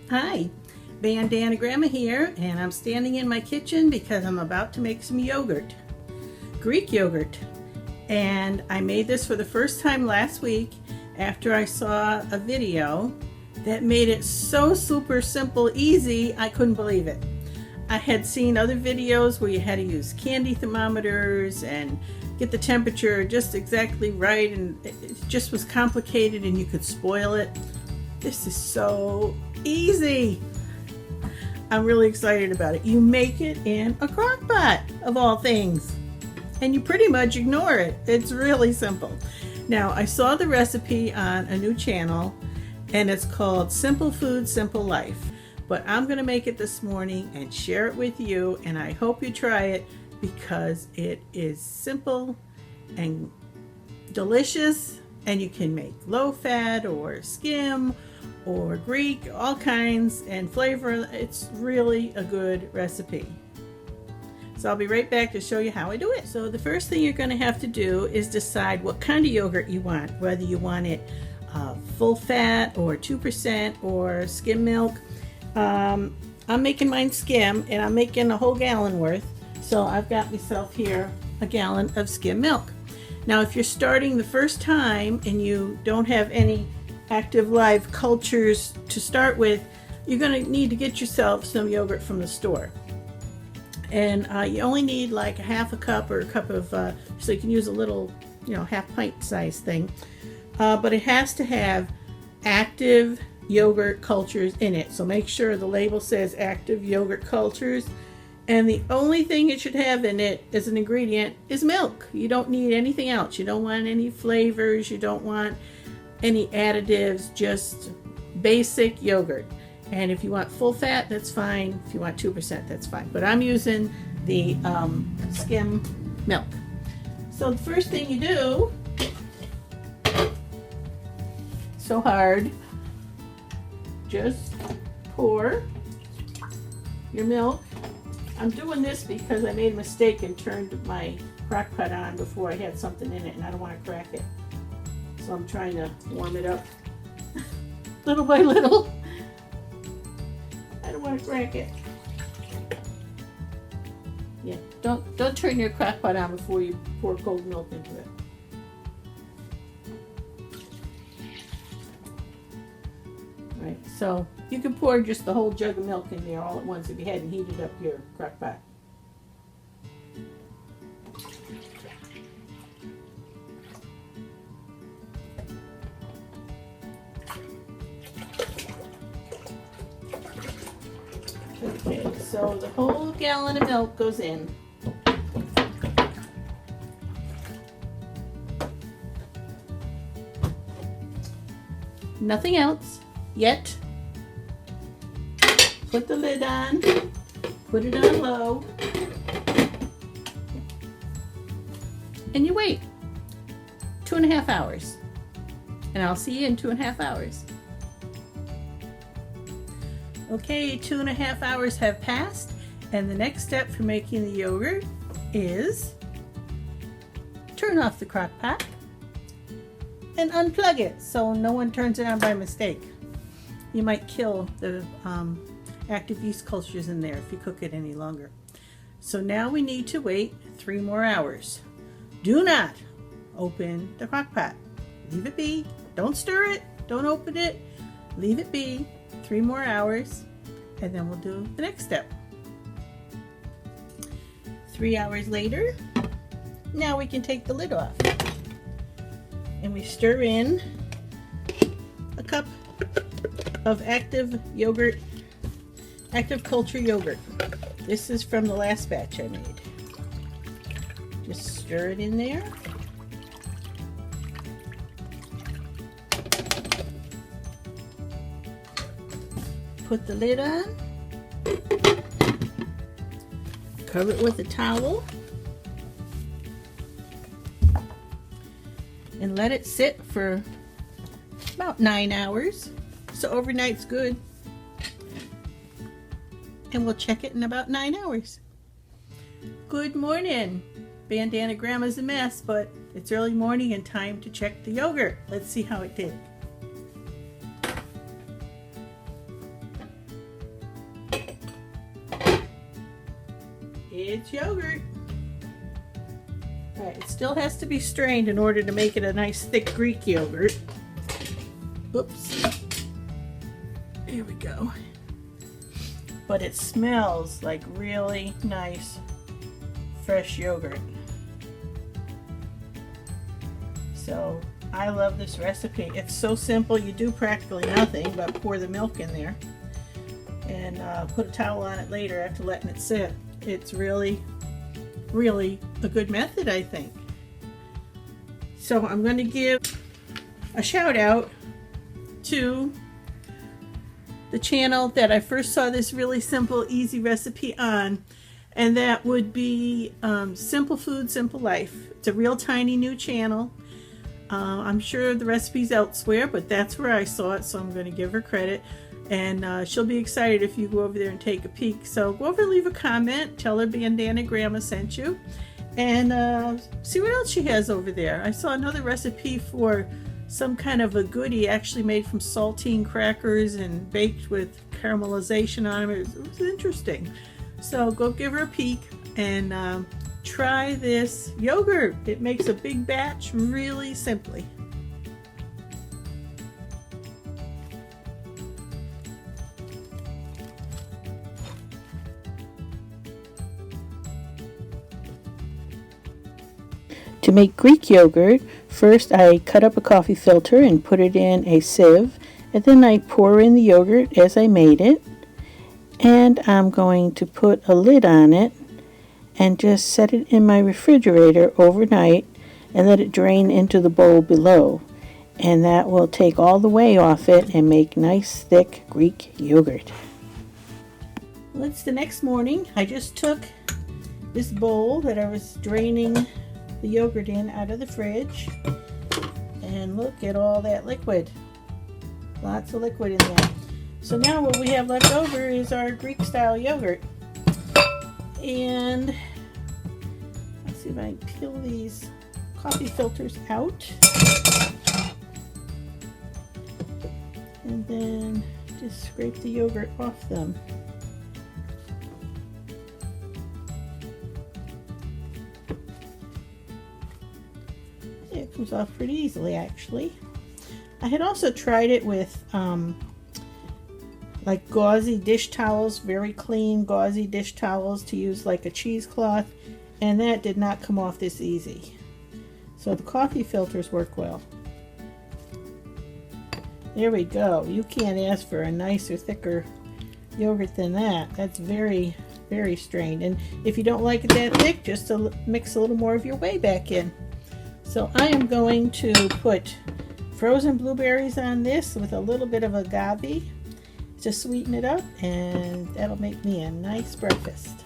Hi, BanDana Gramma here, and I'm standing in my kitchen because I'm about to make some yogurt, Greek yogurt. And I made this for the first time last week after I saw a video that made it so super simple, easy, I couldn't believe it. I had seen other videos where you had to use candy thermometers and get the temperature just exactly right, and it just was complicated and you could spoil it. This is so easy. I'm really excited about it. You make it in a crock pot, of all things, and you pretty much ignore it. It's really simple. Now, I saw the recipe on a new channel, and it's called Simple Food, Simple Life. But I'm going to make it this morning and share it with you, and I hope you try it because it is simple and delicious, and you can make low fat or skim or Greek, all kinds, and flavor. It's really a good recipe. So I'll be right back to show you how I do it. So the first thing you're going to have to do is decide what kind of yogurt you want, whether you want it full fat or 2% or skim milk. I'm making mine skim, and I'm making a whole gallon worth. So I've got myself here a gallon of skim milk. Now, if you're starting the first time and you don't have any active live cultures to start with, you're going to need to get yourself some yogurt from the store. And you only need like a half a cup or a cup of, so you can use a little, half pint size thing. But it has to have active yogurt cultures in it. So make sure the label says active yogurt cultures. And the only thing it should have in it as an ingredient is milk. You don't need anything else. You don't want any flavors. You don't want any additives, just basic yogurt. And if you want full fat, that's fine. If you want 2%, that's fine. But I'm using the skim milk. So the first thing you do, so hard, just pour your milk. I'm doing this because I made a mistake and turned my crock pot on before I had something in it, and I don't want to crack it. So I'm trying to warm it up little by little. I don't want to crack it. Yeah, don't turn your crock pot on before you pour cold milk into it. Right, so you can pour just the whole jug of milk in there all at once if you hadn't heated up your crock pot. Okay, so the whole gallon of milk goes in. Nothing else yet. Put the lid on, put it on low, and you wait 2.5 hours. And I'll see you in 2.5 hours. Okay, 2.5 hours have passed, and the next step for making the yogurt is turn off the crock pot and unplug it so no one turns it on by mistake. You might kill the active yeast cultures in there if you cook it any longer. So now we need to wait 3 more hours. Do not open the crock pot. Leave it be. Don't stir it. Don't open it. Leave it be. 3 more hours, and then we'll do the next step. 3 hours later, now we can take the lid off. And we stir in a cup of active culture yogurt. This is from the last batch I made. Just stir it in there. Put the lid on. Cover it with a towel. And let it sit for about 9 hours. So overnight's good. And we'll check it in about 9 hours. Good morning. BanDana Gramma's a mess, but it's early morning and time to check the yogurt. Let's see how it did. It's yogurt. All right, it still has to be strained in order to make it a nice thick Greek yogurt. Oops. Here we go. But it smells like really nice fresh yogurt. So I love this recipe. It's so simple. You do practically nothing but pour the milk in there and put a towel on it later after letting it sit. It's really a good method, I think. So I'm going to give a shout out to the channel that I first saw this really simple, easy recipe on, and that would be Simple Food, Simple Life. It's a real tiny new channel. I'm sure the recipe's elsewhere, but that's where I saw it, so I'm going to give her credit. And she'll be excited if you go over there and take a peek. So go over and leave a comment. Tell her BanDana Gramma sent you. And see what else she has over there. I saw another recipe for some kind of a goodie actually made from saltine crackers and baked with caramelization on them. It was interesting. So go give her a peek and try this yogurt. It makes a big batch really simply. To make Greek yogurt, first I cut up a coffee filter and put it in a sieve, and then I pour in the yogurt as I made it, and I'm going to put a lid on it and just set it in my refrigerator overnight and let it drain into the bowl below, and that will take all the whey off it and make nice thick Greek yogurt. Well, it's the next morning. I just took this bowl that I was draining the yogurt in out of the fridge, and look at all that liquid. Lots of liquid in there. So now what we have left over is our Greek style yogurt. And let's see if I can peel these coffee filters out. And then just scrape the yogurt off them. It comes off pretty easily, actually. I had also tried it with like gauzy dish towels, very clean gauzy dish towels to use like a cheesecloth, and that did not come off this easy. So the coffee filters work well. There we go. You can't ask for a nicer, thicker yogurt than that. That's very, very strained. And if you don't like it that thick, just to mix a little more of your whey back in. So I am going to put frozen blueberries on this with a little bit of agave to sweeten it up, and that'll make me a nice breakfast.